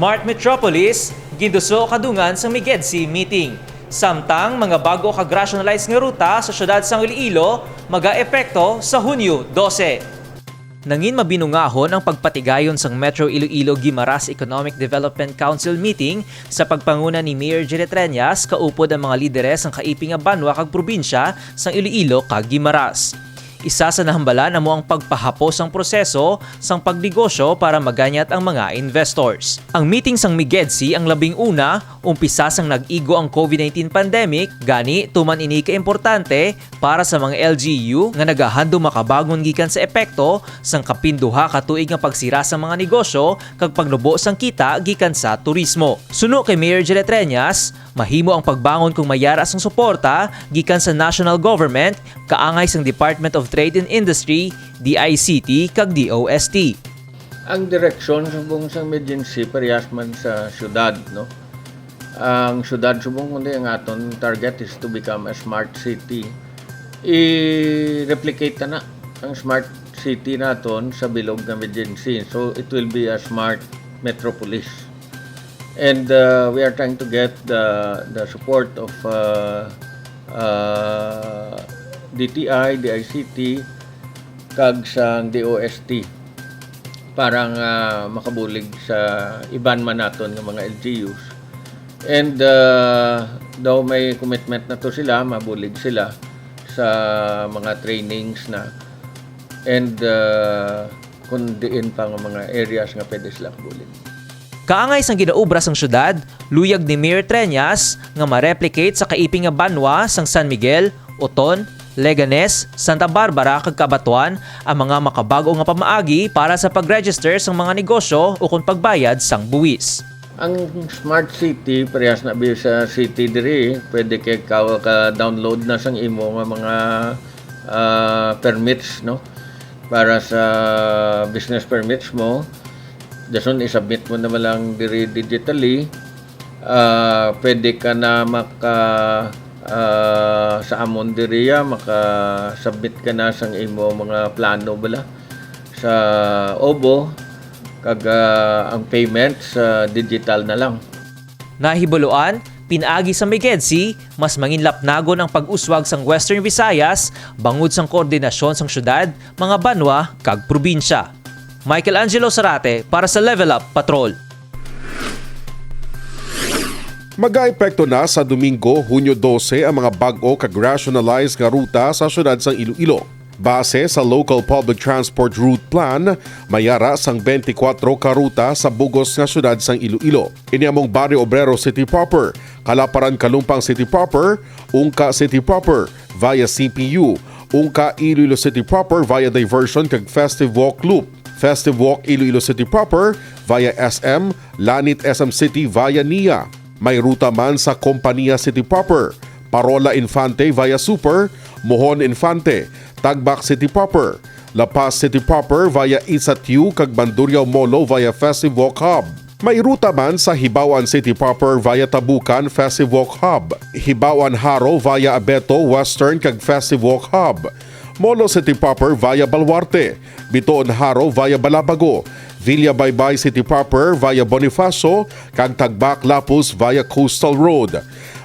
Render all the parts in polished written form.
Smart Metropolis, giduso kadungan sa Miguedsi meeting. Samtang mga bago kag-rationalize nga ruta sa syudad sang Iloilo maga-epekto sa Hunyo 12. Nangin mabinungahon ang pagpatigayon sang Metro Iloilo-Guimaras Economic Development Council meeting sa pagpanguna ni Mayor Jerry Treñas kaupod ang mga lideres ng kaiping nga banwa kag probinsya sang Iloilo kag Guimaras. Isa sa nahambalan amo ang pagpahapos ang proseso sang pagnegosyo para maganyat ang mga investors. Ang meeting sang Miguedsi ang labing una, umpisa sang nag-igo ang COVID-19 pandemic, gani tuman ini ka-importante para sa mga LGU nga nagahando makabangon gikan sa epekto sang kapinduha ka tuig nga pagsira sa mga negosyo kag pagnubo sang kita gikan sa turismo. Suno kay Mayor Jerry Treñas, mahimo ang pagbangon kung mayara sang suporta gikan sa national government, kaangay sang Department of Trade and Industry, DICT kag DOST. Ang direksyon subong sang emergency parehas man sa syudad, no? Ang syudad subong kundi ang aton target is to become a smart city. I-replicate na ang smart city naton sa bilog ng emergency. So it will be a smart metropolis. And we are trying to get the support of DTI, DICT, kag sang DOST para nga makabulig sa iban man naton ng mga LGUs. And daw may commitment na to sila, mabulig sila sa mga trainings na. And kung diin pa ng mga areas nga pwede sila kabulig. Kaangay sang ginaubra sang syudad, luyag ni Mayor Treñas nga ma-replicate sa kaiping nga banwa sang San Miguel, Oton, Leganes, Santa Barbara kag Cabanatuan ang mga makabago nga pamaagi para sa pag-register sang mga negosyo o kung pagbayad sang buwis. Ang smart city parehas na bi sa city diri, pwede kay ka-download na sang imo nga mga permits, no, para sa business permits mo. Dason isubmit mo naman lang diri digitally. Pwede ka na sa amon diriya maka-submit ka na sang imo mga plano bala sa OBO kag ang payment sa digital na lang. Nahibuluan, pinaagi sa Miguedsi, mas manginlapnagon ang pag-uswag sang Western Visayas bangod sang koordinasyon sang syudad, mga banwa kag probinsya. Michael Angelo Sarate para sa Level Up Patrol. Mag-aepekto na sa Domingo, Hunyo 12 ang mga bag-o kag-rationalize nga ruta sa syudad sang Iloilo. Base sa Local Public Transport Route Plan, mayara sang 24 ka ruta sa bugos nga syudad sang Iloilo. Iniamong Barrio Obrero City Proper, Kalaparan Kalumpang City Proper, Ungka City Proper via CPU, Ungka Iloilo City Proper via diversion kag Festive Walk Loop, Festive Walk Iloilo City Proper via SM, Lanit SM City via NIA. May ruta man sa Kompanya City Proper, Parola Infante via Super, Mohon Infante, Tagbak City Proper, La Paz City Proper via Isatiu kag Bandurriao Molo via Festive Walk Hub. May ruta man sa Hibawan City Proper via Tabukan Festive Walk Hub, Hibawan Haro via Abeto Western kag Festive Walk Hub, Molo City Proper via Baluarte, Bitoon Haro via Balabago, Villa Baybay City Proper via Bonifacio, kag Tagbak Lapus via Coastal Road.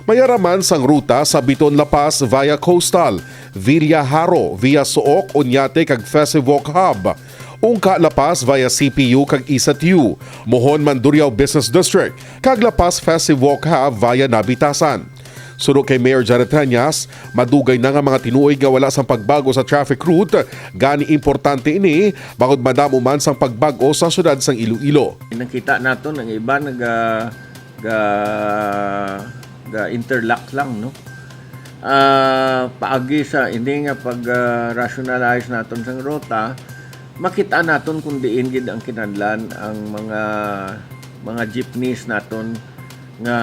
Mayaraman sang ruta sa Bitoon La Paz via Coastal, Villa Haro via Suok, Unyate kag Festive Walk Hub, Ungka La Paz via CPU kag Isatiu, Mohon Mandurriao Business District, kag La Paz Festive Walk Hub via Nabitasan. Suno kay Mayor Jerry Treñas, madugay na nga mga tinuoy nga wala sang pagbago sa traffic route, gani importante ini bangod madamo man sang pagbago sa syudad sang Iloilo. Nakita nato ng iba interlock lang, no. Paagi sa hindi nga pag-rationalize naton sang ruta, makita naton kung diin gid ang kinahanglan ang mga jeepneys naton nga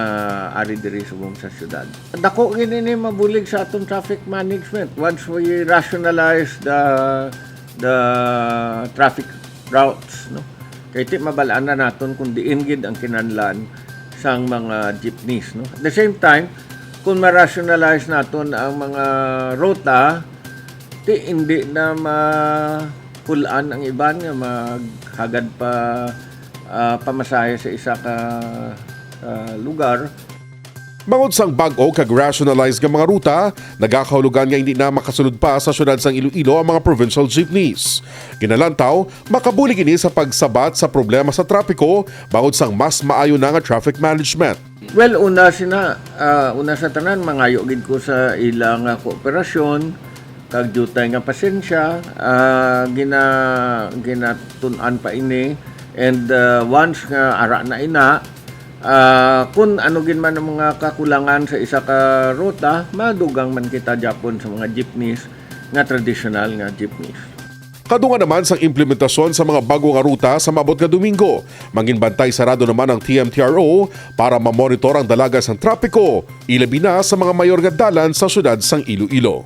ari diri subong sa syudad. Dako gini ni mabulig sa atong traffic management once we rationalize the traffic routes, no. Kay ti mabalaan na naton kung diin gid ang kinahanglan sang mga jeepneys, no. At the same time, kung ma-rationalize naton ang mga ruta, ti hindi na mapulaan ang iban nga maghagad pa pamasahe sa isa ka lugar. Bangod sang bag-o kag rationalized nga mga ruta, nagakahulugan nga hindi na makasunod pa sa syudad sang Iloilo ang mga provincial jeepneys. Ginalantaw, makabulig ini sa pagsabat sa problema sa trapiko bangod sang mas maayo na nga traffic management. Well, una sa tanan, mangayo gid ko sa ilang kooperasyon, kag jutay nga pasensya, ginatun-an pa ini, and once nga ara na ina, kung ano gin man ang mga kakulangan sa isa ka ruta, madugang man kita Japon sa mga jeepneys nga traditional nga jeepneys. Kadungan naman sang implementasyon sa mga bago nga ruta sa maabot nga Domingo. Manginbantay sarado naman ang TMTRO para mamonitor ang dalaga sang trapiko, ilabi na sa mga mayor nga dalan sa syudad sang Iloilo.